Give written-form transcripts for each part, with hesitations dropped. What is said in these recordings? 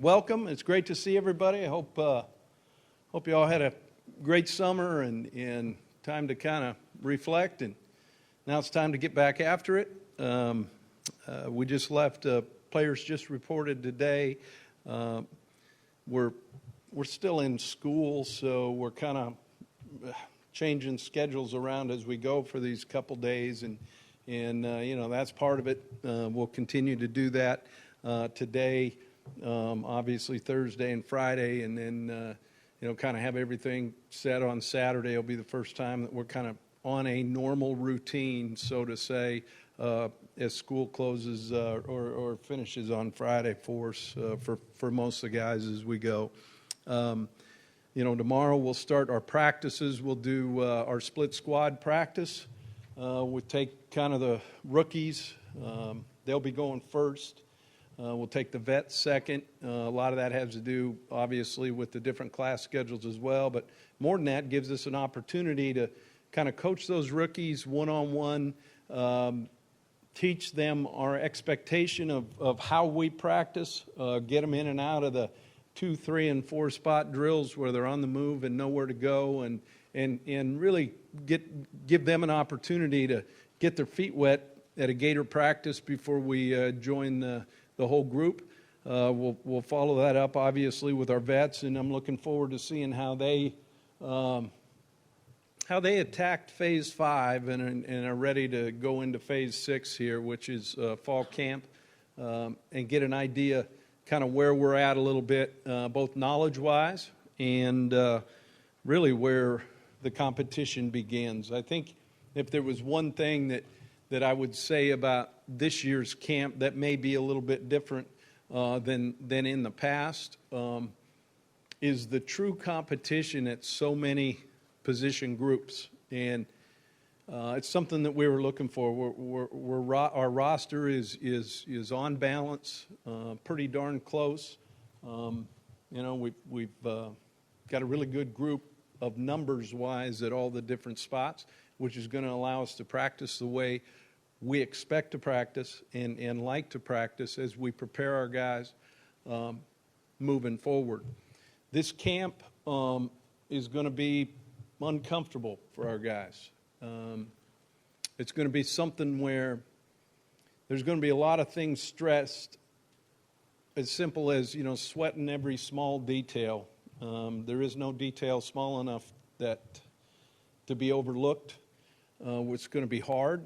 welcome. It's great to see everybody. I hope you all had a great summer and time to kind of reflect. And now it's time to get back after it. We just left. Players just reported today. We're still in school, so we're kind of changing schedules around as we go for these couple days, and that's part of it. We'll continue to do that today, obviously Thursday and Friday, and then kind of have everything set on Saturday. It'll be the first time that we're kind of on a normal routine, so to say, as school closes or finishes on Friday for us, for most of the guys as we go. Tomorrow we'll start our practices. We'll do our split squad practice. We'll take kind of the rookies. They'll be going first. We'll take the vets second. A lot of that has to do, obviously, with the different class schedules as well. But more than that, gives us an opportunity to kind of coach those rookies one-on-one, teach them our expectation of how we practice, get them in and out of the 2, 3, and 4 spot drills where they're on the move and know where to go, and really give them an opportunity to get their feet wet at a Gator practice before we join the whole group. We'll follow that up, obviously, with our vets, and I'm looking forward to seeing how they attacked Phase 5 and are ready to go into Phase 6 here, which is fall camp, and get an idea kind of where we're at a little bit, both knowledge-wise and really where the competition begins. I think if there was one thing that I would say about this year's camp that may be a little bit different than in the past, is the true competition at so many position groups. And it's something that we were looking for. Our roster is on balance, pretty darn close. We've got a really good group of numbers-wise at all the different spots, which is going to allow us to practice the way we expect to practice and like to practice as we prepare our guys moving forward. This camp is going to be uncomfortable for our guys. It's going to be something where there's going to be a lot of things stressed, as simple as, sweating every small detail. There is no detail small enough to be overlooked. It's going to be hard,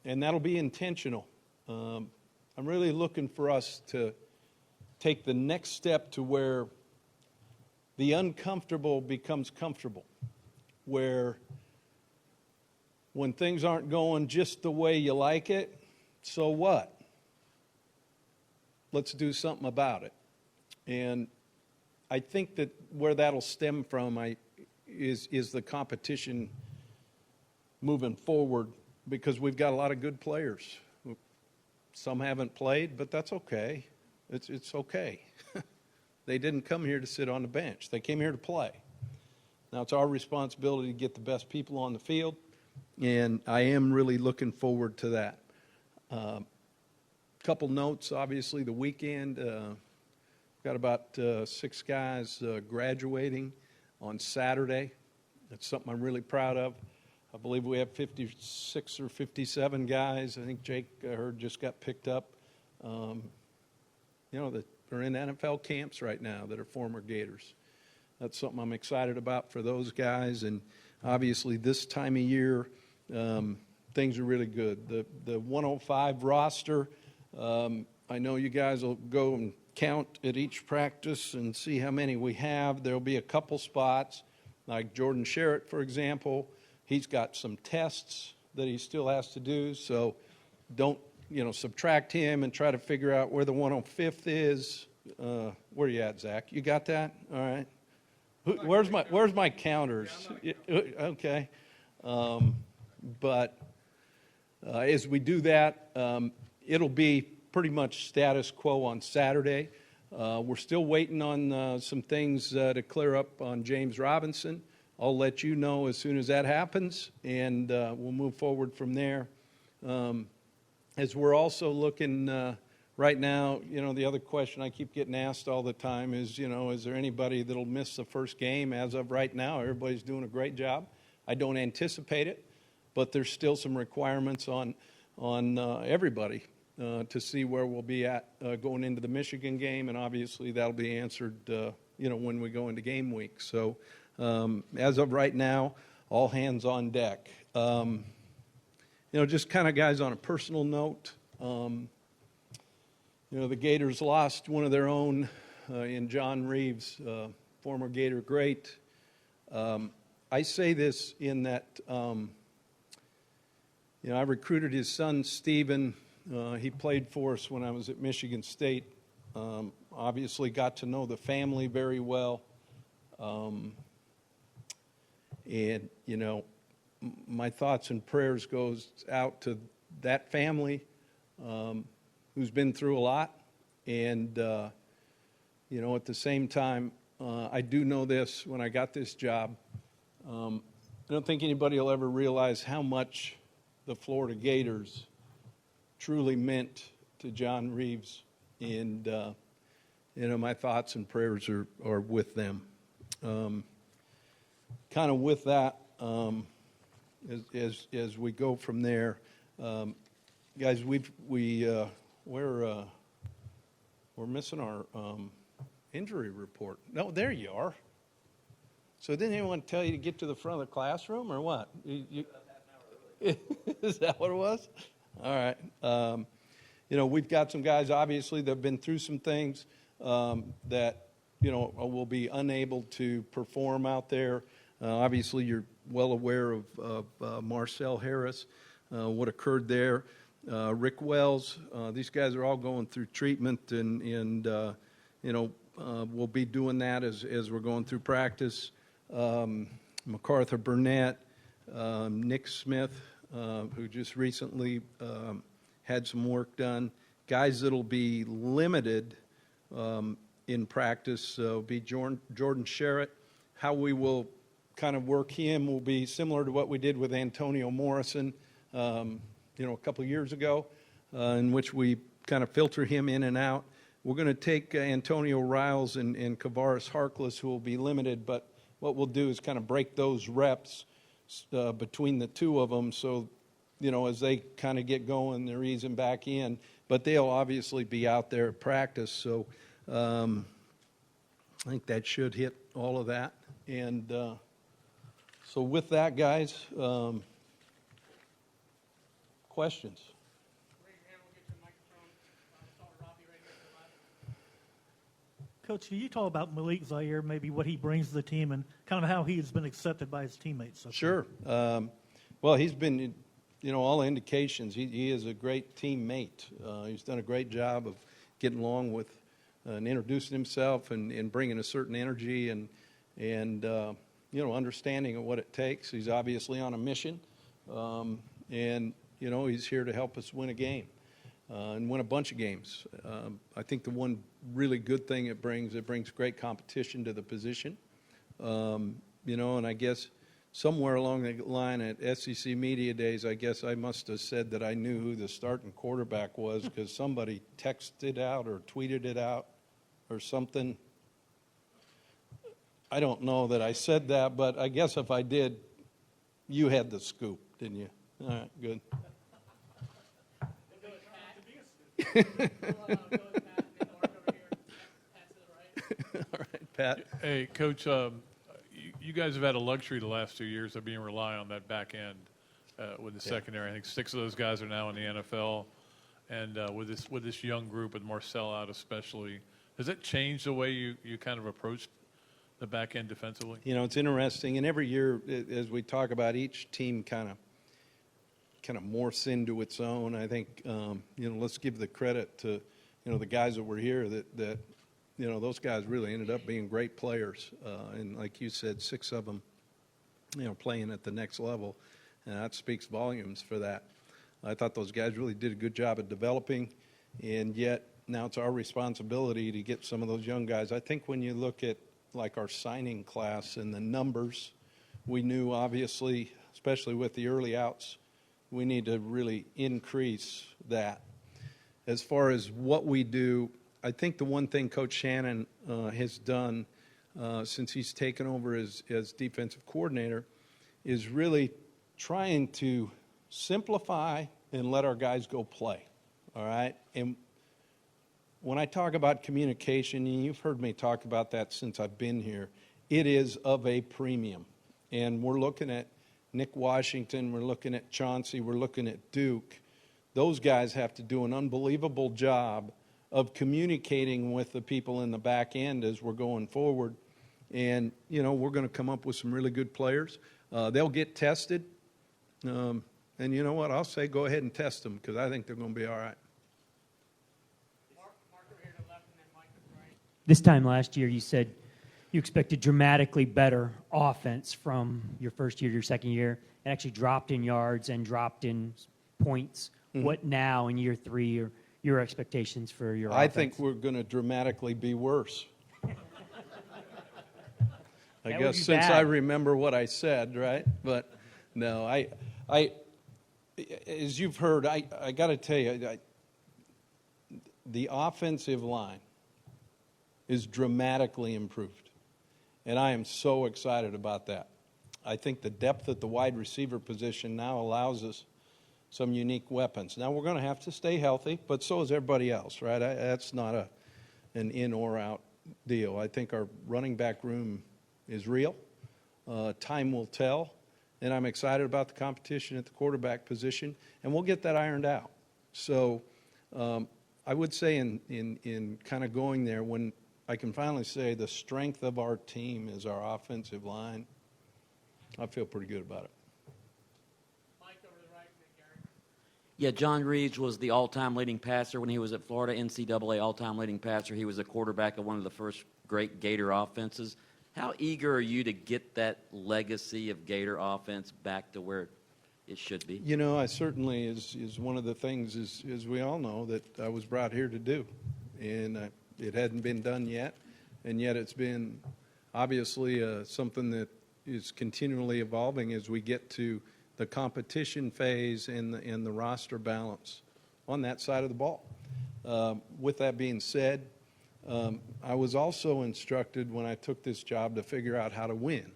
and that'll be intentional. I'm really looking for us to take the next step to where the uncomfortable becomes comfortable, where when things aren't going just the way you like it, so what? Let's do something about it. And I think that where that'll stem from is the competition moving forward, because we've got a lot of good players. Some haven't played, but that's okay. It's okay. They didn't come here to sit on the bench. They came here to play. Now it's our responsibility to get the best people on the field, and I am really looking forward to that. Couple notes, obviously, the weekend. Got about 6 guys graduating on Saturday. That's something I'm really proud of. I believe we have 56 or 57 guys. I think Jake, I heard, just got picked up. That are in NFL camps right now that are former Gators. That's something I'm excited about for those guys. And obviously this time of year, things are really good. The 105 roster, I know you guys will go and count at each practice and see how many we have. There'll be a couple spots, like Jordan Sherritt, for example. He's got some tests that he still has to do, so don't subtract him and try to figure out where the 105th is. Where are you at, Zach? You got that? All right. Where's my counters? Okay. But as we do that, it'll be pretty much status quo on Saturday. We're still waiting on some things to clear up on James Robinson. I'll let you know as soon as that happens, and we'll move forward from there. As we're also looking right now, the other question I keep getting asked all the time is, is there anybody that'll miss the first game? As of right now, everybody's doing a great job. I don't anticipate it, but there's still some requirements on everybody to see where we'll be at going into the Michigan game, and obviously that'll be answered, when we go into game week. So as of right now, all hands on deck. Just kind of, guys, on a personal note, the Gators lost one of their own in John Reeves, former Gator great. I say this in that, I recruited his son, Stephen. He played for us when I was at Michigan State. Obviously got to know the family very well. And, my thoughts and prayers goes out to that family who's been through a lot. And, at the same time, I do know this when I got this job. I don't think anybody will ever realize how much the Florida Gators truly meant to John Reeves. And, my thoughts and prayers are with them. Kind of with that, as we go from there, guys, we're missing our injury report. No, there you are. So didn't anyone tell you to get to the front of the classroom, or what? Is that what it was? All right. We've got some guys, obviously, that have been through some things that, will be unable to perform out there. Obviously, you're well aware of Marcel Harris, what occurred there. Rick Wells, these guys are all going through treatment, and we'll be doing that as we're going through practice. MacArthur Burnett, Nick Smith, who just recently had some work done. Guys that'll be limited in practice will be Jordan Sherritt. How we will kind of work him will be similar to what we did with Antonio Morrison, a couple of years ago, in which we kind of filter him in and out. We're going to take Antonio Riles and Kavaris Harkless, who will be limited, but what we'll do is kind of break those reps between the two of them, so as they kind of get going, they're easing back in. But they'll obviously be out there at practice, so I think that should hit all of that. And so with that, guys, questions? Coach, can you talk about Malik Zaire, maybe what he brings to the team and kind of how he has been accepted by his teammates? So sure. Well, he's been, all indications, he is a great teammate. He's done a great job of getting along with and introducing himself and bringing a certain energy and understanding of what it takes. He's obviously on a mission, and he's here to help us win a game and win a bunch of games. I think the one really good thing it brings great competition to the position. And I guess somewhere along the line at SEC Media Days, I guess I must have said that I knew who the starting quarterback was because somebody texted out or tweeted it out or something. I don't know that I said that, but I guess if I did, you had the scoop, didn't you? All right, good. All right, Pat. Hey, Coach, you guys have had a luxury the last 2 years of being reliant on that back end with the secondary. I think 6 of those guys are now in the NFL, and with this young group, with Marcel out especially, has that changed the way you kind of approach the back end defensively? It's interesting, and every year, as we talk about, each team kind of morphs into its own. I think let's give the credit to the guys that were here that those guys really ended up being great players, and like you said, 6 of them playing at the next level, and that speaks volumes for that. I thought those guys really did a good job at developing, and yet now it's our responsibility to get some of those young guys. I think when you look at like our signing class and the numbers, we knew obviously, especially with the early outs, we need to really increase that. as far as what we do, I think the one thing Coach Shannon has done since he's taken over as defensive coordinator is really trying to simplify and let our guys go play, all right? And when I talk about communication, and you've heard me talk about that since I've been here, it is of a premium. And we're looking at Nick Washington, we're looking at Chauncey, we're looking at Duke. Those guys have to do an unbelievable job of communicating with the people in the back end as we're going forward. And, you know, we're going to come up with some really good players. They'll get tested. And you know what? I'll say go ahead and test them because I think they're going to be all right. This time last year, you said you expected dramatically better offense from your first year to your second year, and actually dropped in yards and dropped in points. Mm-hmm. What now in year three are your expectations for your offense? I think we're going to dramatically be worse. I guess since I remember what I said, right? But no, I as you've heard, I got to tell you, the offensive line is dramatically improved. And I am so excited about that. I think the depth at the wide receiver position now allows us some unique weapons. Now, we're going to have to stay healthy, but so is everybody else, right? That's not an in or out deal. I think our running back room is real. Time will tell. And I'm excited about the competition at the quarterback position, and we'll get that ironed out. So I would say in kind of going there, when I can finally say the strength of our team is our offensive line, I feel pretty good about it. Mike, over the right, Gary. Yeah, John Reeves was the all-time leading passer when he was at Florida, NCAA all-time leading passer. He was a quarterback of one of the first great Gator offenses. How eager are you to get that legacy of Gator offense back to where it should be? You know, I certainly is one of the things, as we all know, that I was brought here to do. And it hadn't been done yet, and yet it's been obviously something that is continually evolving as we get to the competition phase and the roster balance on that side of the ball. With that being said, I was also instructed when I took this job to figure out how to win.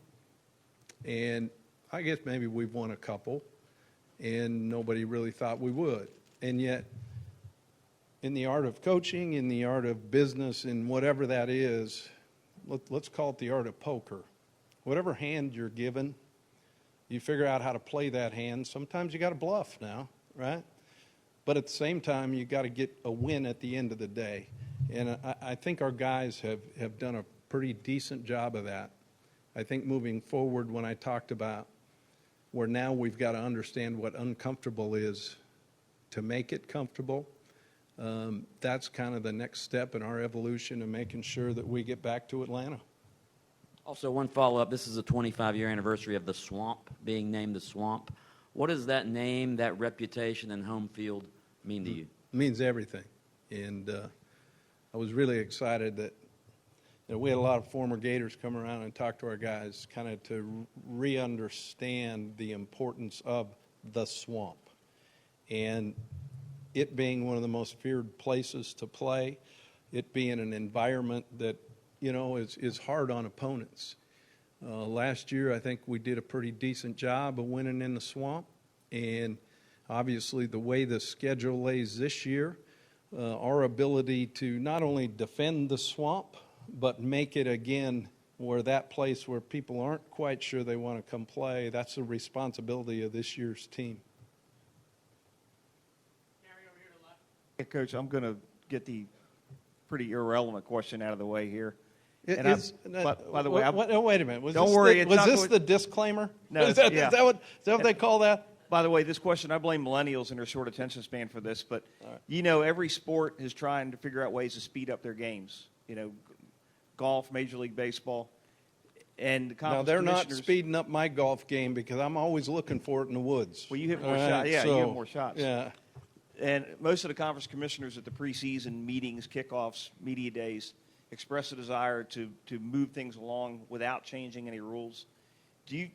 And I guess maybe we've won a couple, and nobody really thought we would. And yet, in the art of coaching, in the art of business, in whatever that is, let's call it the art of poker. Whatever hand you're given, you figure out how to play that hand. Sometimes you got to bluff now, right? But at the same time, you got to get a win at the end of the day. And I think our guys have done a pretty decent job of that. I think moving forward, when I talked about where now we've got to understand what uncomfortable is to make it comfortable, that's kind of the next step in our evolution of making sure that we get back to Atlanta. Also, one follow-up. This is a 25-year anniversary of the Swamp, being named the Swamp. What does that name, that reputation, and home field mean to you? It means everything. And I was really excited that we had a lot of former Gators come around and talk to our guys kind of to re-understand the importance of the Swamp. And it being one of the most feared places to play, it being an environment that, you know, is hard on opponents. Last year, I think we did a pretty decent job of winning in the Swamp. And obviously, the way the schedule lays this year, our ability to not only defend the Swamp, but make it again where that place where people aren't quite sure they want to come play, that's the responsibility of this year's team. Hey, Coach, I'm going to get the pretty irrelevant question out of the way here. By the way, wait a minute. Don't worry. Was this the disclaimer? No. Is that what they call that? By the way, this question, I blame millennials and their short attention span for this, but you know, every sport is trying to figure out ways to speed up their games. You know, golf, Major League Baseball, and the conference they're not commissioners. speeding up my golf game because I'm always looking for it in the woods. Well, you hit more shots. Yeah, you hit more shots. Yeah. And most of the conference commissioners at the preseason meetings, kickoffs, media days express a desire to move things along without changing any rules. Do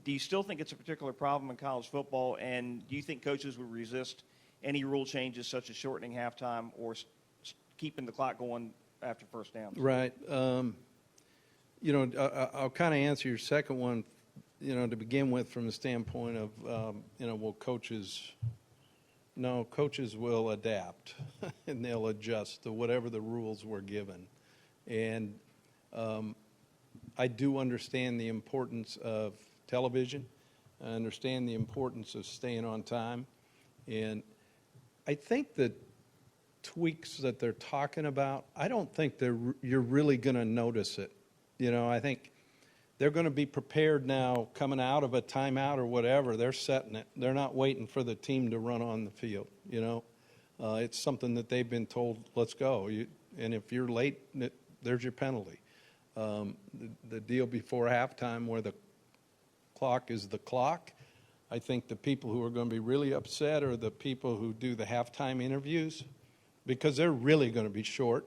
you still think it's a particular problem in college football, and do you think coaches would resist any rule changes such as shortening halftime or keeping the clock going after first downs. Right. I'll kind of answer your second one, to begin with from the standpoint of, will coaches – no, coaches will adapt and they'll adjust to whatever the rules were given. And I do understand the importance of television. I understand the importance of staying on time. And I think that tweaks that they're talking about, I don't think you're really going to notice it. I think they're going to be prepared now coming out of a timeout or whatever. They're setting it. They're not waiting for the team to run on the field. It's something that they've been told, let's go. And if you're late, there's your penalty. The deal before halftime where the clock is the clock, I think the people who are going to be really upset are the people who do the halftime interviews, because they're really going to be short.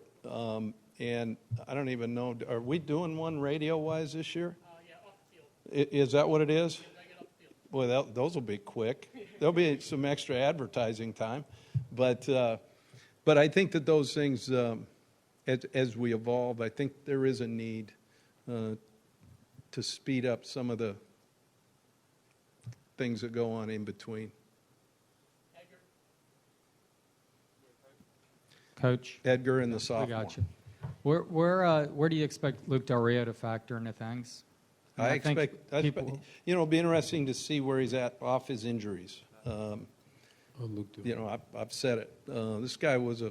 And I don't even know, are we doing one radio-wise this year? Yeah, off the field. Is that what it is? I get off the field. Well, those will be quick. There'll be some extra advertising time. But I think that those things, as we evolve, I think there is a need to speed up some of the things that go on in between. Coach, Edgar and the we sophomore. got you. Where do you expect Luke Del Rio to factor into things? And I think expect, people. it'll be interesting to see where he's at off his injuries. Luke, I've said it. This guy was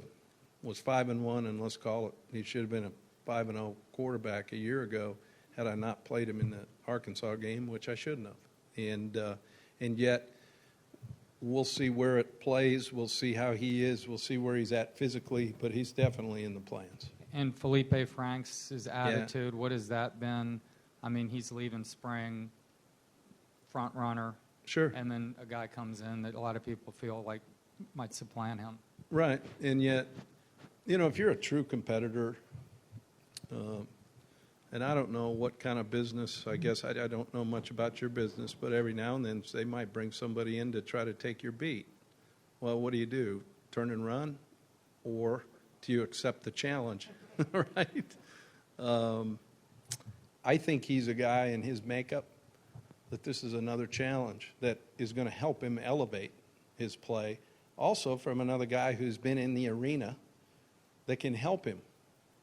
5-1, and let's call it, he should have been a 5-0 quarterback a year ago had I not played him in the Arkansas game, which I shouldn't have. And yet, we'll see where it plays. We'll see how he is. We'll see where he's at physically, but he's definitely in the plans. And Felipe Franks' attitude, what has that been? I mean, he's leaving spring, front runner. Sure. And then a guy comes in that a lot of people feel like might supplant him. Right. And yet, if you're a true competitor, and I don't know what kind of business, I guess I don't know much about your business, but every now and then they might bring somebody in to try to take your beat. Well, what do? Turn and run? Or do you accept the challenge? Right? I think he's a guy in his makeup that this is another challenge that is going to help him elevate his play. Also from another guy who's been in the arena that can help him.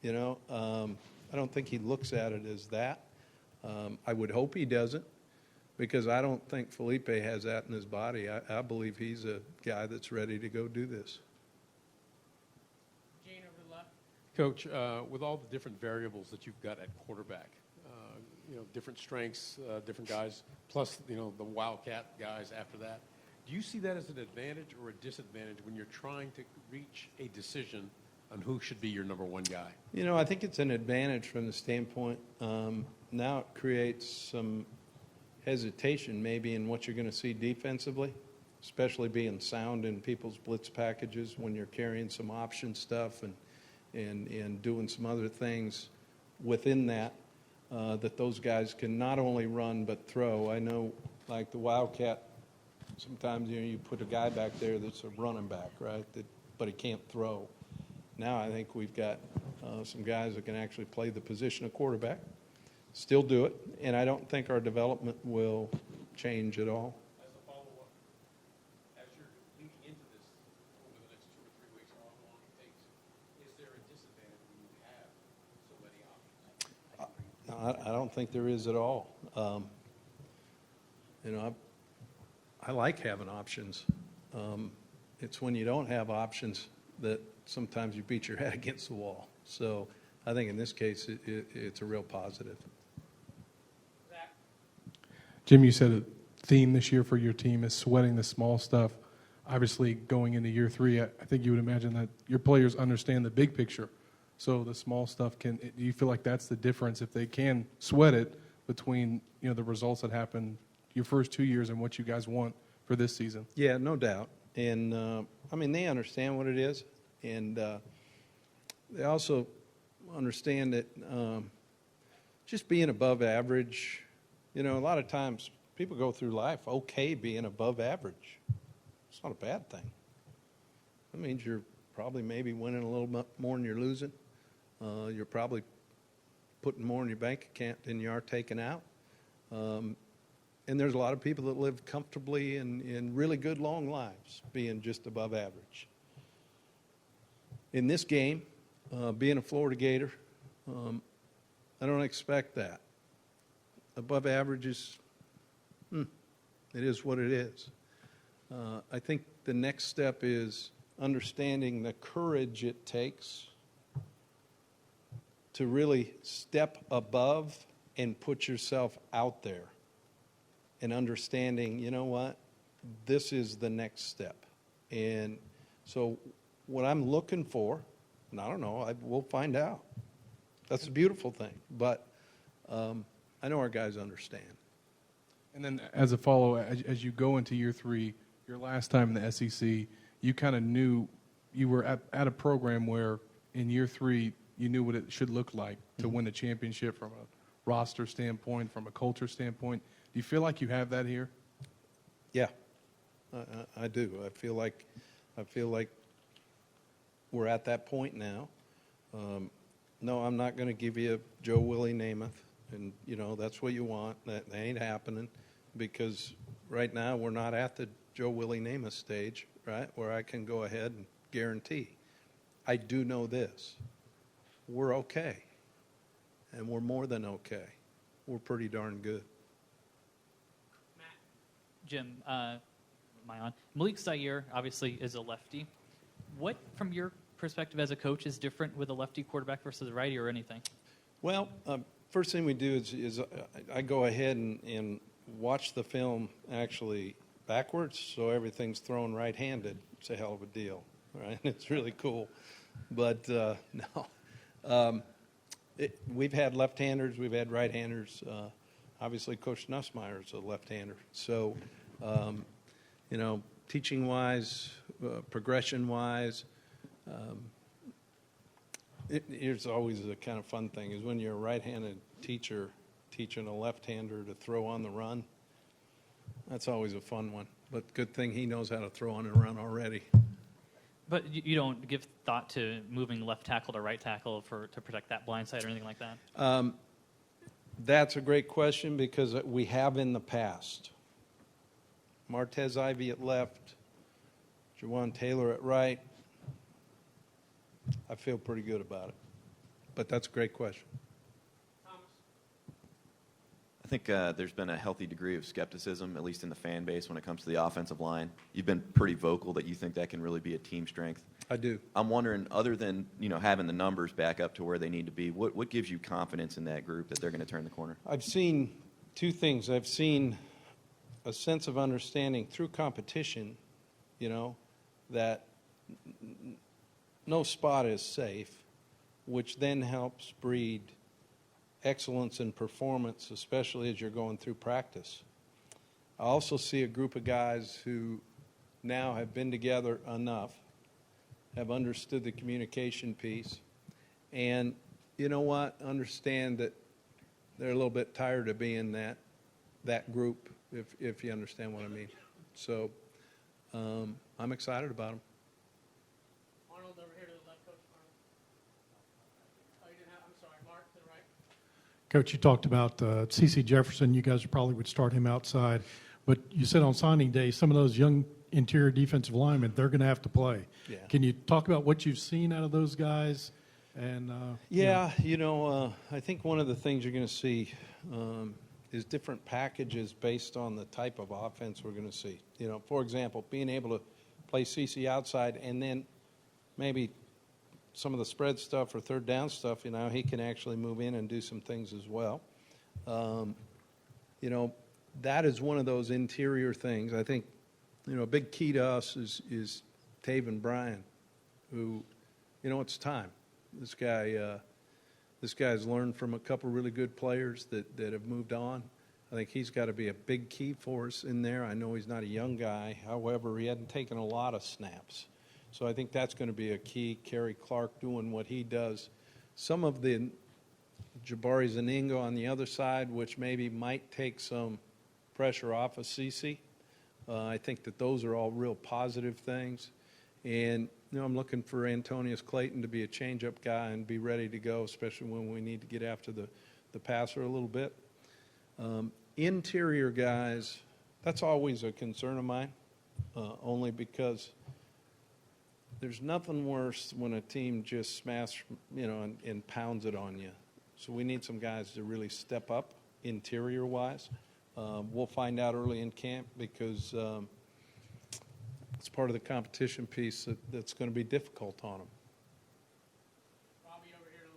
I don't think he looks at it as that. I would hope he doesn't, because I don't think Felipe has that in his body. I believe he's a guy that's ready to go do this. Gene over the left. Coach, with all the different variables that you've got at quarterback, different strengths, different guys, plus, the wildcat guys after that, do you see that as an advantage or a disadvantage when you're trying to reach a decision on who should be your number one guy? I think it's an advantage from the standpoint, now it creates some hesitation maybe in what you're going to see defensively, especially being sound in people's blitz packages when you're carrying some option stuff and doing some other things within that, that those guys can not only run but throw. I know, like the Wildcat, sometimes you put a guy back there that's a running back, right, but he can't throw. Now I think we've got some guys that can actually play the position of quarterback, still do it, and I don't think our development will change at all. As a follow-up, as you're leading into this over the next 2 or 3 weeks, or however long it takes, is there a disadvantage when you have so many options? I don't think there is at all. I like having options. It's when you don't have options that sometimes you beat your head against the wall. So I think in this case, it's a real positive. Jim, you said a theme this year for your team is sweating the small stuff. Obviously, going into year 3, I think you would imagine that your players understand the big picture. So the small stuff do you feel like that's the difference if they can sweat it between the results that happened your first 2 years and what you guys want for this season? Yeah, no doubt. And they understand what it is, and they also understand that just being above average. A lot of times people go through life okay being above average. It's not a bad thing. That means you're probably maybe winning a little bit more than you're losing. You're probably putting more in your bank account than you are taking out. And there's a lot of people that live comfortably in really good long lives, being just above average. In this game, being a Florida Gator, I don't expect that. Above average is, it is what it is. I think the next step is understanding the courage it takes to really step above and put yourself out there, and understanding, you know what, this is the next step. And so what I'm looking for, and I don't know, we'll find out. That's a beautiful thing. But I know our guys understand. And then as a follow, as you go into year 3, your last time in the SEC, you kind of knew you were at a program where in year 3 you knew what it should look like to win a championship from a roster standpoint, from a culture standpoint. Do you feel like you have that here? Yeah, I do. I feel like we're at that point now. No, I'm not going to give you a Joe Willie Namath, and that's what you want. That ain't happening, because right now we're not at the Joe Willie Namath stage, right, where I can go ahead and guarantee. I do know this: we're okay, and we're more than okay. We're pretty darn good. Jim, am I on? Malik Zaire obviously is a lefty. What, from your perspective as a coach, is different with a lefty quarterback versus a righty, or anything? Well, first thing we do is I go ahead and watch the film actually backwards, so everything's thrown right-handed. It's a hell of a deal, right? It's really cool. But no, we've had left-handers, we've had right-handers. Obviously, Coach Nussmeier is a left-hander. So, teaching-wise, progression-wise, here's always a kind of fun thing, is when you're a right-handed teacher teaching a left-hander to throw on the run. That's always a fun one. But good thing he knows how to throw on the run already. But you don't give thought to moving left tackle to right tackle to protect that blind side or anything like that? That's a great question, because we have in the past. Martez Ivy at left, Jawan Taylor at right. I feel pretty good about it. But that's a great question. I think there's been a healthy degree of skepticism, at least in the fan base, when it comes to the offensive line. You've been pretty vocal that you think that can really be a team strength. I do. I'm wondering, other than having the numbers back up to where they need to be, what gives you confidence in that group that they're going to turn the corner? I've seen two things. I've seen a sense of understanding through competition, that no spot is safe, which then helps breed excellence in performance, especially as you're going through practice. I also see a group of guys who now have been together enough, have understood the communication piece, and understand that they're a little bit tired of being that group, if you understand what I mean. So I'm excited about them. Arnold, over here to the left, Coach Arnold. Oh, you didn't have, I'm sorry, Mark to the right. Coach, you talked about C.C. Jefferson. You guys probably would start him outside. But you said on signing day, some of those young interior defensive linemen, they're going to have to play. Yeah. Can you talk about what you've seen out of those guys? And I think one of the things you're going to see is different packages based on the type of offense we're going to see. For example, being able to play CC outside, and then maybe some of the spread stuff or third down stuff, he can actually move in and do some things as well. That is one of those interior things. I think, a big key to us is Taven Bryan, who, it's time. This guy's learned from a couple really good players that have moved on. I think he's got to be a big key for us in there. I know he's not a young guy. However, he hadn't taken a lot of snaps. So I think that's going to be a key. Kerry Clark doing what he does. Some of the Jabari Zaningo on the other side, which maybe might take some pressure off of CeCe. I think that those are all real positive things. And, I'm looking for Antonius Clayton to be a change-up guy and be ready to go, especially when we need to get after the passer a little bit. Interior guys, that's always a concern of mine, only because there's nothing worse when a team just smashes, and pounds it on you. So we need some guys to really step up interior-wise. We'll find out early in camp because it's part of the competition piece that's going to be difficult on them. Robbie over here to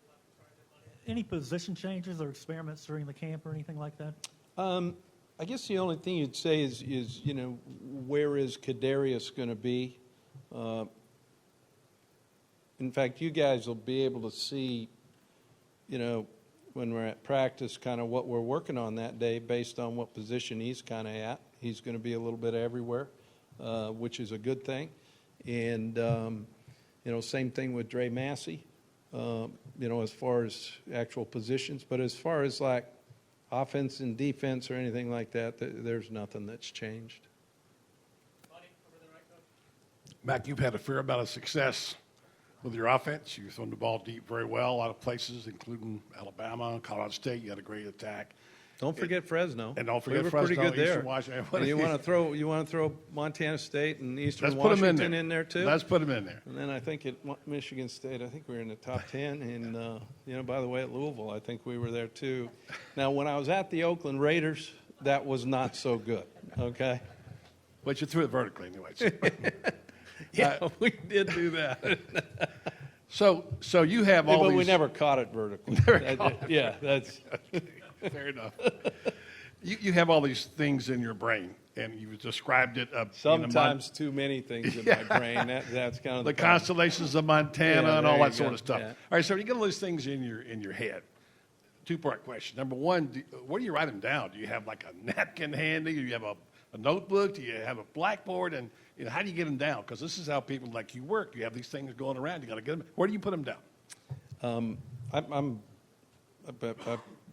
the left. Sorry, Any position changes or experiments during the camp or anything like that? I guess the only thing you'd say is where is Kadarius going to be? In fact, you guys will be able to see, when we're at practice, kind of what we're working on that day based on what position he's kind of at. He's going to be a little bit everywhere, which is a good thing. And, same thing with Dre Massey, as far as actual positions. But as far as like offense and defense or anything like that, there's nothing that's changed. Buddy, over the right, coach. Mac, you've had a fair amount of success with your offense. You've thrown the ball deep very well, a lot of places, including Alabama, Colorado State. You had a great attack. Don't forget Fresno. And don't forget we were Fresno, pretty good there. Eastern Washington. And you want to throw Montana State and Eastern Let's put 'em Washington in there. too. Let's put them in there. And then I think at Michigan State, I think we were in the top 10. And, by the way, at Louisville, I think we were there too. Now, when I was at the Oakland Raiders, that was not so good, okay? But you threw it vertically anyways. Yeah, we did do that. So you have all but these. we never caught it vertically. Yeah, that's Fair enough. You have all these things in your brain, and you've described it. sometimes too many things in my brain. That's kind of the problem. constellations of Montana Yeah, and all there that you sort go. of stuff. Yeah. All right, so you get all these things in your head. Two-part question. Number one, where do you write them down? Do you have like a napkin handy? Do you have a notebook? Do you have a blackboard? And how do you get them down? Because this is how people like you work. You have these things going around. You got to get them. Where do you put them down? I've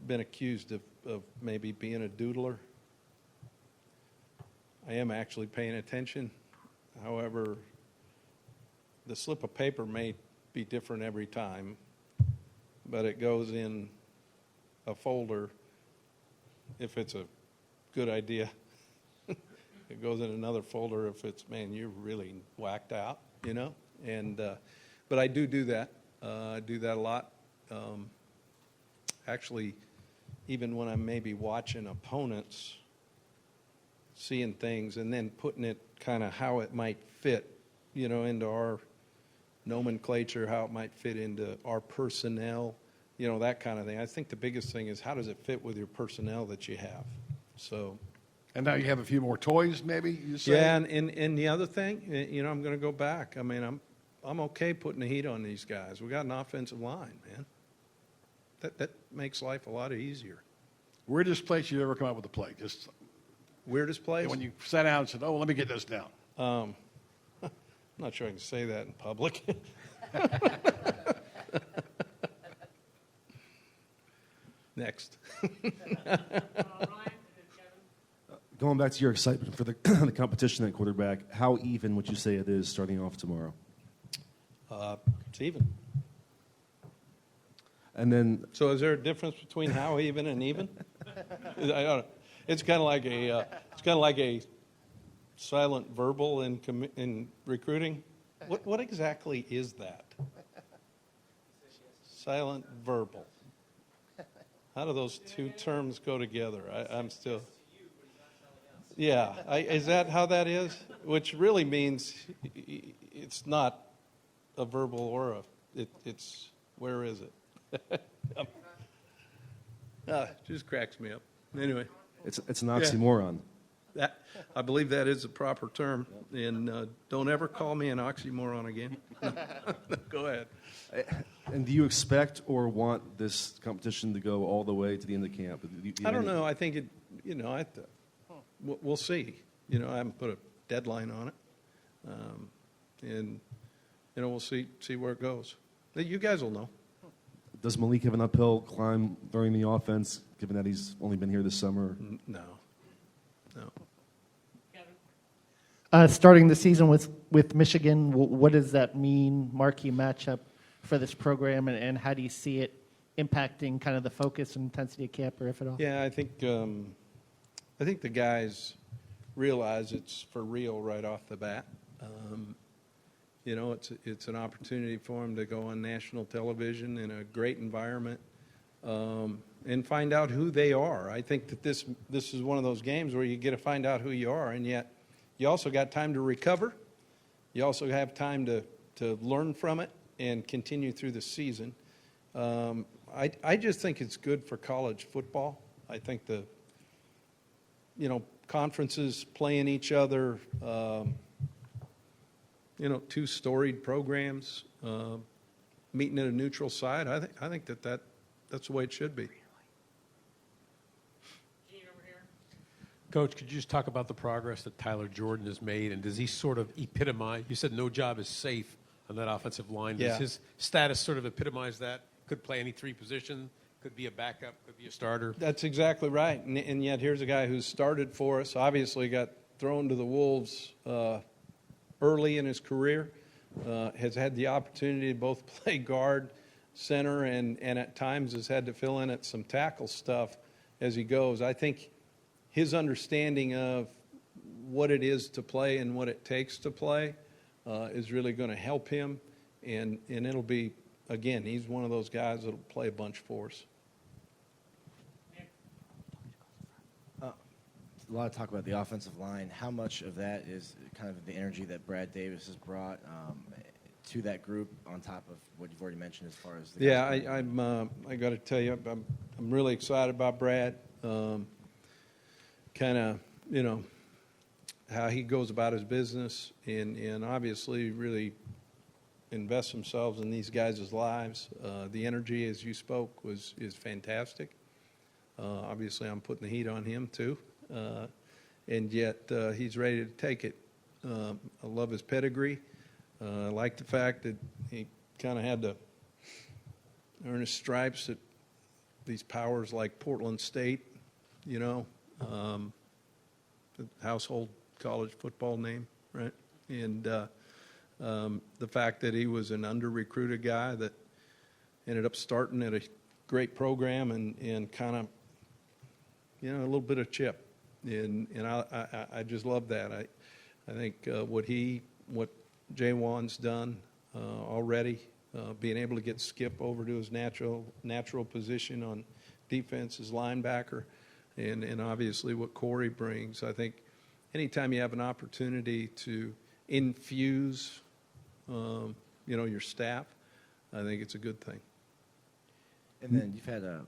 been accused of maybe being a doodler. I am actually paying attention. However, the slip of paper may be different every time, but it goes in a folder if it's a good idea. It goes in another folder if it's, man, you're really whacked out, And but I do that. I do that a lot. Actually, even when I'm maybe watching opponents, seeing things and then putting it kind of how it might fit, into our nomenclature, how it might fit into our personnel, that kind of thing. I think the biggest thing is how does it fit with your personnel that you have? So. And now you have a few more toys, maybe you say. Yeah, and the other thing, I'm going to go back. I mean, I'm okay putting the heat on these guys. We got an offensive line, man. That makes life a lot easier. Weirdest place you ever come up with a play? Just weirdest place? When you sat down and said, "Oh, well, let me get this down." I'm not sure I can say that in public. Next. Going back to your excitement for the competition at quarterback, how even would you say it is starting off tomorrow? It's even. And then, so is there a difference between how even and even? I don't know. It's kind of like a silent verbal in recruiting. What exactly is that? Silent verbal. How do those two terms go together? I'm still. Yeah, is that how that is? Which really means it's not a verbal or it's where is it? Just cracks me up. Anyway, it's an oxymoron. That I believe that is a proper term, and don't ever call me an oxymoron again. Go ahead. And do you expect or want this competition to go all the way to the end of camp? I don't know. I think it. We'll see. I haven't put a deadline on it, and we'll see where it goes. You guys will know. Does Malik have an uphill climb during the offense, given that he's only been here this summer? No. starting the season with Michigan, what does that mean, marquee matchup for this program, and how do you see it impacting kind of the focus and intensity of camp, or if at all? Yeah, I think the guys realize it's for real right off the bat. It's an opportunity for them to go on national television in a great environment and find out who they are. I think that this is one of those games where you get to find out who you are, and yet you also got time to recover. You also have time to learn from it and continue through the season. I just think it's good for college football. I think conferences playing each other, two storied programs meeting at a neutral site. I think that's the way it should be. Coach, could you just talk about the progress that Tyler Jordan has made, and does he sort of epitomize? You said no job is safe on that offensive line. Does his status sort of epitomize that? Could play any three positions, could be a backup, could be a starter. That's exactly right. And yet here's a guy who's started for us, obviously got thrown to the Wolves early in his career, has had the opportunity to both play guard, center, and at times has had to fill in at some tackle stuff as he goes. I think his understanding of what it is to play and what it takes to play is really going to help him. And it'll be, again, he's one of those guys that'll play a bunch for us. A lot of talk about the offensive line. How much of that is kind of the energy that Brad Davis has brought to that group on top of what you've already mentioned as far as the guys? I got to tell you, I'm really excited about Brad. Kind of, how he goes about his business and obviously really invests himself in these guys' lives. The energy, as you spoke, is fantastic. Obviously, I'm putting the heat on him too, and yet he's ready to take it. I love his pedigree. I like the fact that he kind of had to earn his stripes at these powers like Portland State, the household college football name, right? And the fact that he was an under-recruited guy that ended up starting at a great program and kind of, a little bit of chip. And I just love that. I think what Jaywan's done already, being able to get Skip over to his natural position on defense as linebacker, and obviously what Corey brings. I think anytime you have an opportunity to infuse, your staff, I think it's a good thing. And then you've had a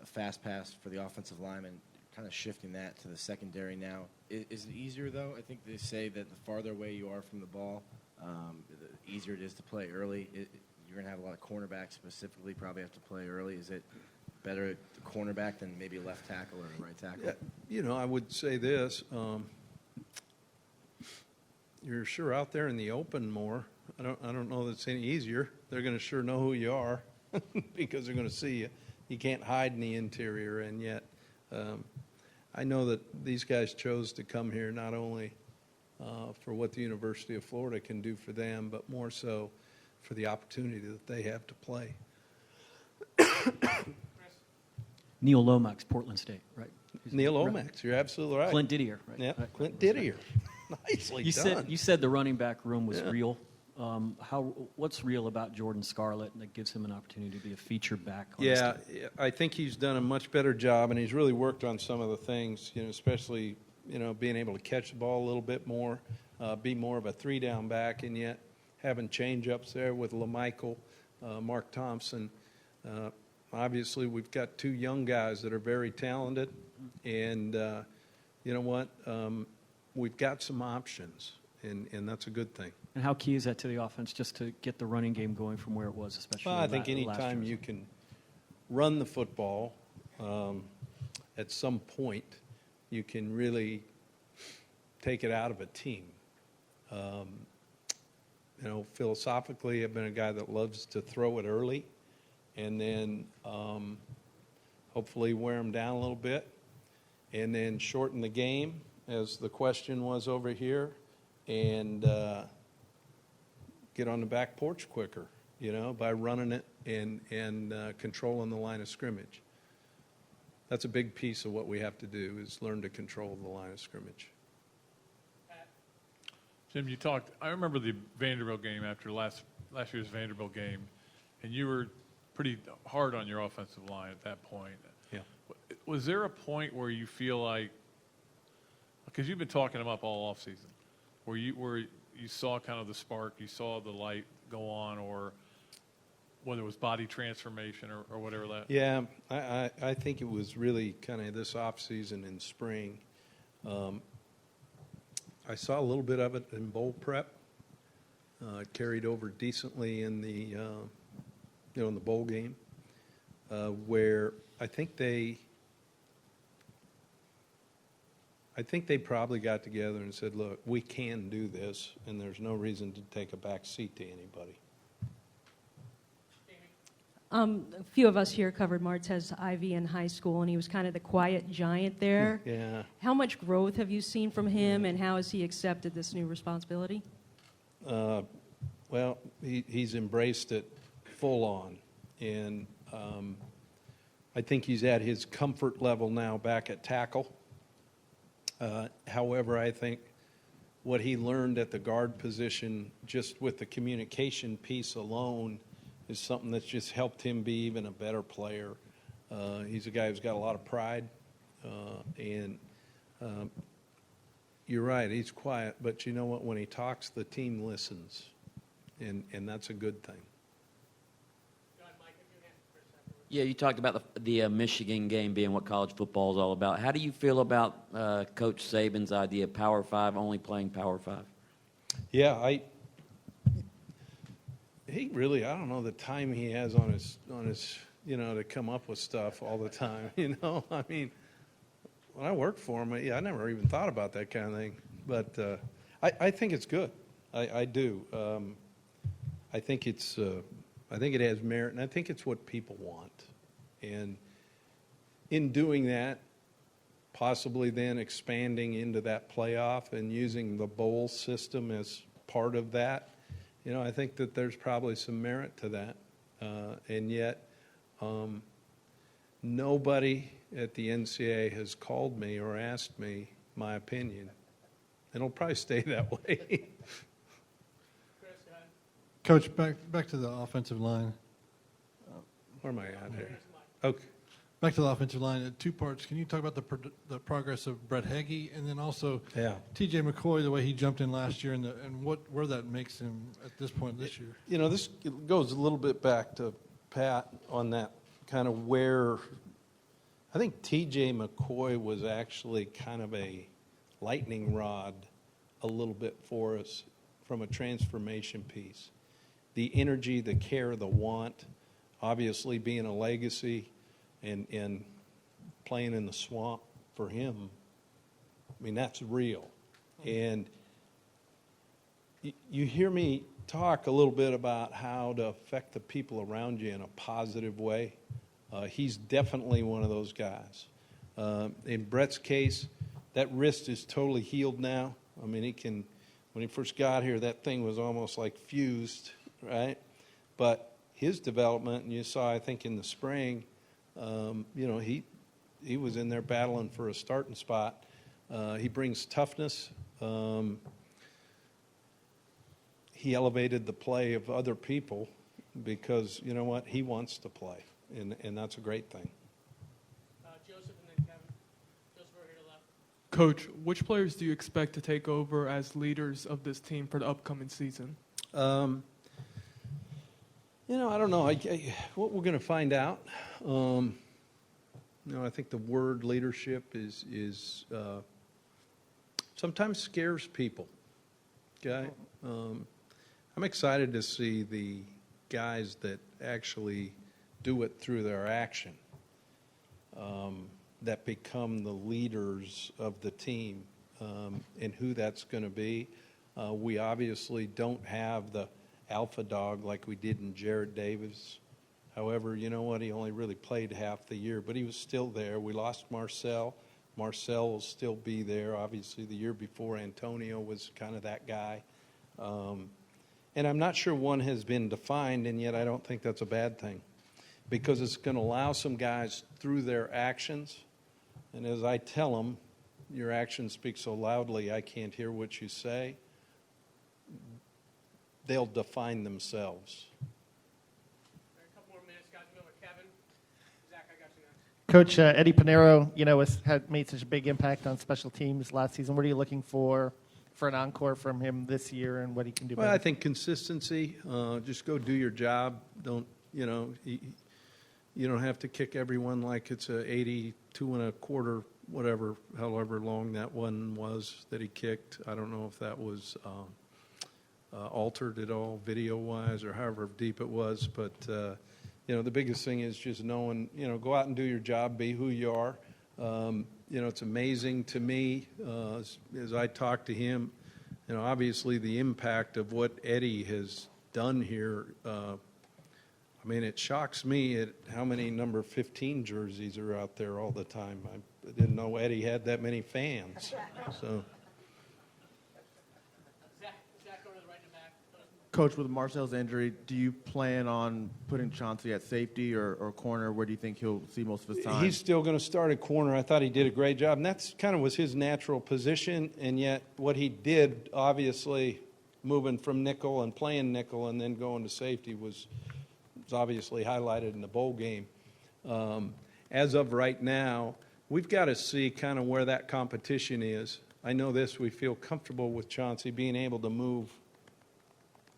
fast pass for the offensive lineman, kind of shifting that to the secondary now. Is it easier, though? I think they say that the farther away you are from the ball, the easier it is to play early. You're going to have a lot of cornerbacks specifically probably have to play early. Is it better at the cornerback than maybe a left tackle or a right tackle? Yeah, I would say this. You're sure out there in the open more. I don't know that it's any easier. They're going to sure know who you are because they're going to see you. You can't hide in the interior, and yet I know that these guys chose to come here not only for what the University of Florida can do for them, but more so for the opportunity that they have to play. Neil Lomax, Portland State, right? Neil Lomax, you're absolutely right. Clint Didier, right? Yeah, Right. Clint Didier. Nicely done. You said the running back room was real. What's real about Jordan Scarlett that gives him an opportunity to be a feature back? On Yeah, I think he's done a much better job, and he's really worked on some of the things, especially, being able to catch the ball a little bit more, be more of a three-down back, and yet having change-ups there with LaMichael, Mark Thompson. Obviously, we've got two young guys that are very talented, and you know what? We've got some options, and that's a good thing. And how key is that to the offense just to get the running game going from where it was, especially Well, I think anytime you can run the football, at some point, you can really take it out of a team. Philosophically, I've been a guy that loves to throw it early and then hopefully wear them down a little bit and then shorten the game, as the question was over here, and get on the back porch quicker, by running it and controlling the line of scrimmage. That's a big piece of what we have to do is learn to control the line of scrimmage. Jim, you talked. I remember the Vanderbilt game after last year's Vanderbilt game, and you were pretty hard on your offensive line at that point. Yeah. Was there a point where you feel like, because you've been talking them up all offseason, where you saw kind of the spark, you saw the light go on, or whether it was body transformation or whatever that? Yeah, I think it was really kind of this offseason in spring. I saw a little bit of it in bowl prep. Carried over decently in the in the bowl game, where I think they probably got together and said, "Look, we can do this, and there's no reason to take a back seat to anybody." A few of us here covered Martez Ivy in high school, and he was kind of the quiet giant there. Yeah. How much growth have you seen from him, and how has he accepted this new responsibility? Well, he's embraced it full on, and I think he's at his comfort level now back at tackle. However, I think what he learned at the guard position, just with the communication piece alone, is something that's just helped him be even a better player. He's a guy who's got a lot of pride, and you're right, he's quiet, but you know what? When he talks, the team listens, and that's a good thing. Yeah, you talked about the Michigan game being what college football is all about. How do you feel about Coach Saban's idea of Power 5, only playing Power 5? Yeah, he really, I don't know the time he has on his to come up with stuff all the time. I mean, when I worked for him, I never even thought about that kind of thing. But I think it's good. I do. I think it has merit, and I think it's what people want. And in doing that, possibly then expanding into that playoff and using the bowl system as part of that, I think that there's probably some merit to that. And yet, nobody at the NCAA has called me or asked me my opinion. And it'll probably stay that way. Coach, back to the offensive line. Where am I at here? Okay. Back to the offensive line, 2 parts. Can you talk about the progress of Brett Heggie, and then also T.J. McCoy, the way he jumped in last year, and where that makes him at this point this year? This goes a little bit back to Pat on that kind of where I think T.J. McCoy was actually kind of a lightning rod a little bit for us from a transformation piece. The energy, the care, the want, obviously being a legacy and playing in the swamp for him, I mean, that's real. And you hear me talk a little bit about how to affect the people around you in a positive way. He's definitely one of those guys. In Brett's case, that wrist is totally healed now. I mean, when he first got here, that thing was almost like fused, right? But his development, and you saw, I think, in the spring, he was in there battling for a starting spot. He brings toughness. He elevated the play of other people because, you know what, he wants to play, and that's a great thing. Joseph and then Kevin. Joseph over here to the left. Coach, which players do you expect to take over as leaders of this team for the upcoming season? I don't know. What we're going to find out. I think the word leadership is sometimes scares people. Okay, I'm excited to see the guys that actually do it through their action, that become the leaders of the team, and who that's going to be. We obviously don't have the alpha dog like we did in Jared Davis. However, you know what? He only really played half the year, but he was still there. We lost Marcel. Marcel will still be there. Obviously, the year before, Antonio was kind of that guy. And I'm not sure one has been defined, and yet I don't think that's a bad thing, because it's going to allow some guys through their actions. And as I tell them, your actions speak so loudly, I can't hear what you say. They'll define themselves. A couple more minutes, guys. Go with Kevin. Zach, I got you next. Coach Eddie Pinero, had made such a big impact on special teams last season. What are you looking for an encore from him this year, and what he can do? Well, better? I think consistency. Just go do your job. Don't you don't have to kick everyone like it's a 82 1/4, whatever, however long that one was that he kicked. I don't know if that was altered at all video-wise or however deep it was. But, the biggest thing is just knowing, go out and do your job, be who you are. It's amazing to me as I talk to him, obviously the impact of what Eddie has done here. It shocks me at how many number 15 jerseys are out there all the time. I didn't know Eddie had that many fans. So, Zach, go to the right and back. Coach, with Marcel's injury, do you plan on putting Chauncey at safety or corner? Where do you think he'll see most of his time? he's still going to start at corner. I thought he did a great job, and that's kind of was his natural position. And yet, what he did, obviously, moving from nickel and playing nickel and then going to safety was obviously highlighted in the bowl game. As of right now, we've got to see kind of where that competition is. I know this, we feel comfortable with Chauncey being able to move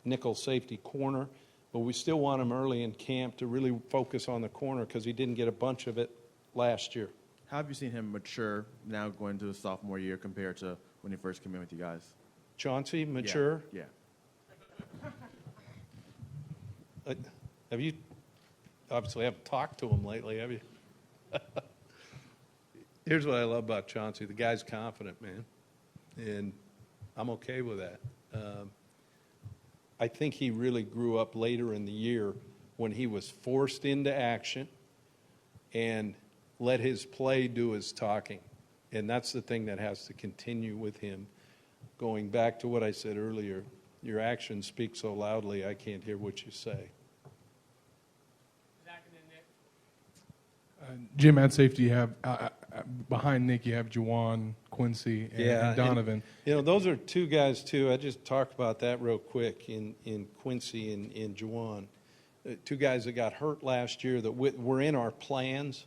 nickel safety corner, but we still want him early in camp to really focus on the corner because he didn't get a bunch of it last year. How have you seen him mature now going to his sophomore year compared to when he first came in with you guys? Chauncey, mature? Yeah. Have you, obviously haven't talked to him lately, have you? Here's what I love about Chauncey. The guy's confident, man, and I'm okay with that. I think he really grew up later in the year when he was forced into action and let his play do his talking. And that's the thing that has to continue with him. Going back to what I said earlier, your actions speak so loudly, I can't hear what you say. Zach and then Nick. Jim, at safety, you have behind Nick, you have Juwan, Quincy, and Donovan. And, those are two guys, too. I just talked about that real quick in Quincy and Juwan. Two guys that got hurt last year that were in our plans.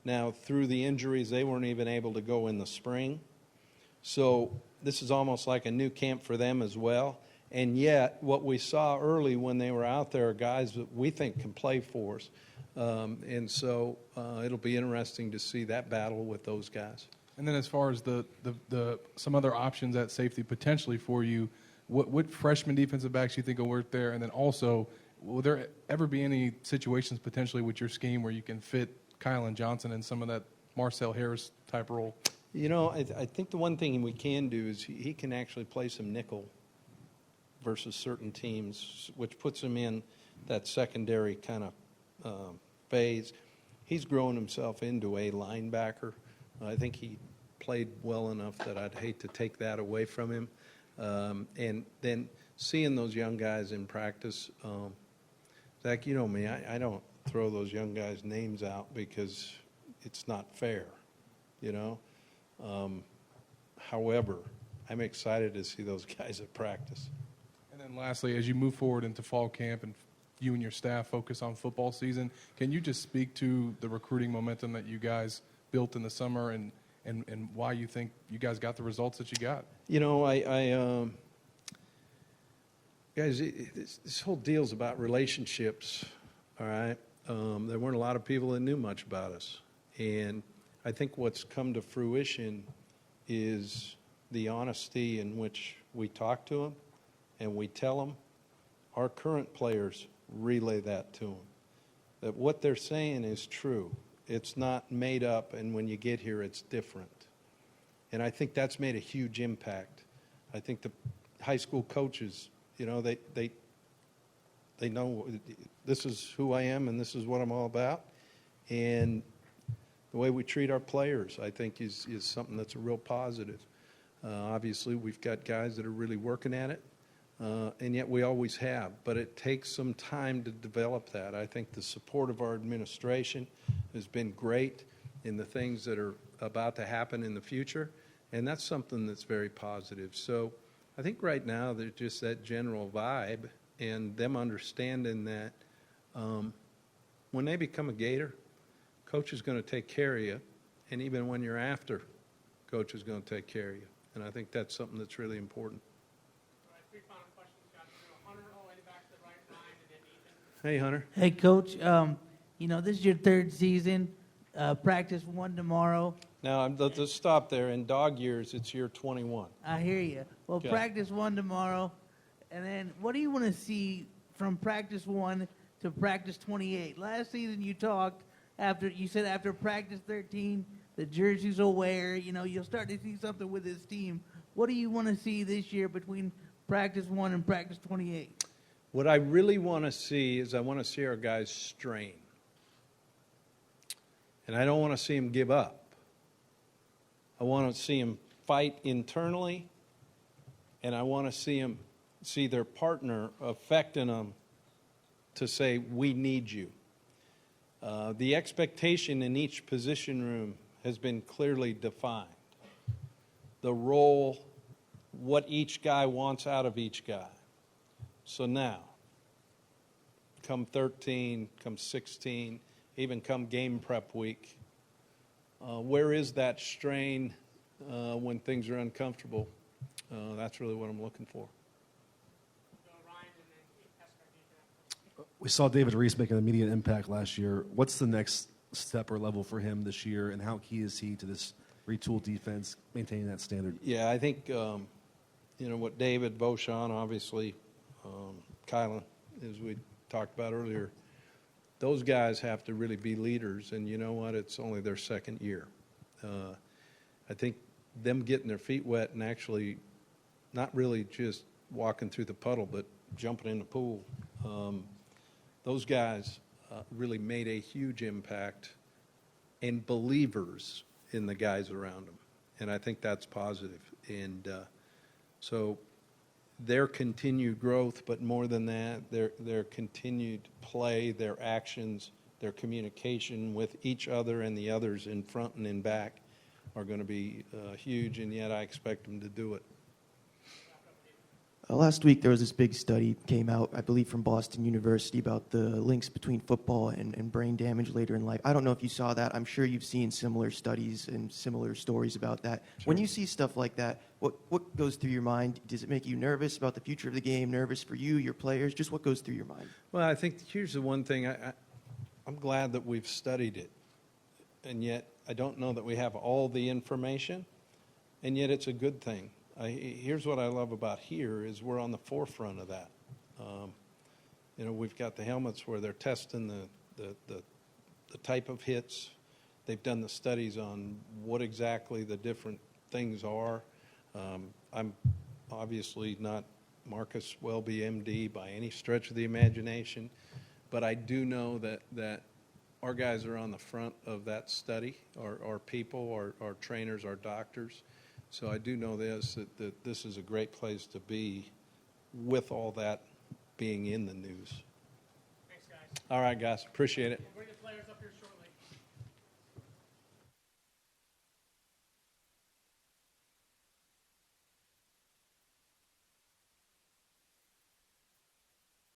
Now, through the injuries, they weren't even able to go in the spring. So this is almost like a new camp for them as well. And yet, what we saw early when they were out there are guys that we think can play for us. And so it'll be interesting to see that battle with those guys. And then as far as the some other options at safety potentially for you, what freshman defensive backs you think will work there? And then also, will there ever be any situations potentially with your scheme where you can fit Kylan Johnson in some of that Marcel Harris type role? I think the one thing we can do is he can actually play some nickel versus certain teams, which puts him in that secondary kind of phase. He's grown himself into a linebacker. I think he played well enough that I'd hate to take that away from him. And then seeing those young guys in practice, Zach, you know me, I don't throw those young guys' names out because it's not fair, However, I'm excited to see those guys at practice. And then lastly, as you move forward into fall camp and you and your staff focus on football season, can you just speak to the recruiting momentum that you guys built in the summer and why you think you guys got the results that you got? Guys, this whole deal's about relationships, all right? There weren't a lot of people that knew much about us. And I think what's come to fruition is the honesty in which we talk to them and we tell them. Our current players relay that to them, that what they're saying is true. It's not made up, and when you get here, it's different. And I think that's made a huge impact. I think the high school coaches, they know this is who I am and this is what I'm all about. And the way we treat our players, I think, is something that's a real positive. Obviously, we've got guys that are really working at it, and yet we always have. But it takes some time to develop that. I think the support of our administration has been great in the things that are about to happen in the future, and that's something that's very positive. So I think right now there's just that general vibe and them understanding that when they become a Gator, Coach is going to take care of you, and even when you're after, Coach is going to take care of you. And I think that's something that's really important. All right, 3 final questions, guys. Hunter, all the way back to the right, Ryan, and then Ethan. Hey, Hunter. Hey, Coach. This is your 3rd season. Practice 1 tomorrow. Now, let's stop there. In dog years, it's year 21. I hear you. Well, Okay. practice 1 tomorrow. And then what do you want to see from practice 1 to practice 28? Last season you talked, you said after practice 13, the jerseys will wear. You'll start to see something with this team. What do you want to see this year between practice 1 and practice 28? What I really want to see is I want to see our guys strain. And I don't want to see them give up. I want to see them fight internally, and I want to see their partner affecting them to say, we need you. The expectation in each position room has been clearly defined. The role, what each guy wants out of each guy. So now, come 13, come 16, even come game prep week, where is that strain when things are uncomfortable? That's really what I'm looking for. We saw David Reese make an immediate impact last year. What's the next step or level for him this year, and how key is he to this retooled defense, maintaining that standard? Yeah, I think, what David, Beauchamp, obviously, Kylan, as we talked about earlier, those guys have to really be leaders, and you know what? It's only their 2nd year. I think them getting their feet wet and actually not really just walking through the puddle, but jumping in the pool, those guys really made a huge impact and believers in the guys around them. And I think that's positive. And so their continued growth, but more than that, their continued play, their actions, their communication with each other and the others in front and in back are going to be huge, and yet I expect them to do it. Last week there was this big study came out, I believe from Boston University, about the links between football and brain damage later in life. I don't know if you saw that. I'm sure you've seen similar studies and similar stories about that. Sure. When you see stuff like that, what goes through your mind? Does it make you nervous about the future of the game, nervous for you, your players? Just what goes through your mind? Well, I think here's the one thing. I'm glad that we've studied it, and yet I don't know that we have all the information, and yet it's a good thing. Here's what I love about here is we're on the forefront of that. We've got the helmets where they're testing the type of hits. They've done the studies on what exactly the different things are. I'm obviously not Marcus Welby, MD, by any stretch of the imagination, but I do know that our guys are on the front of that study, our people, our trainers, our doctors. So I do know that this is a great place to be with all that being in the news. Thanks, guys. All right, guys. Appreciate it.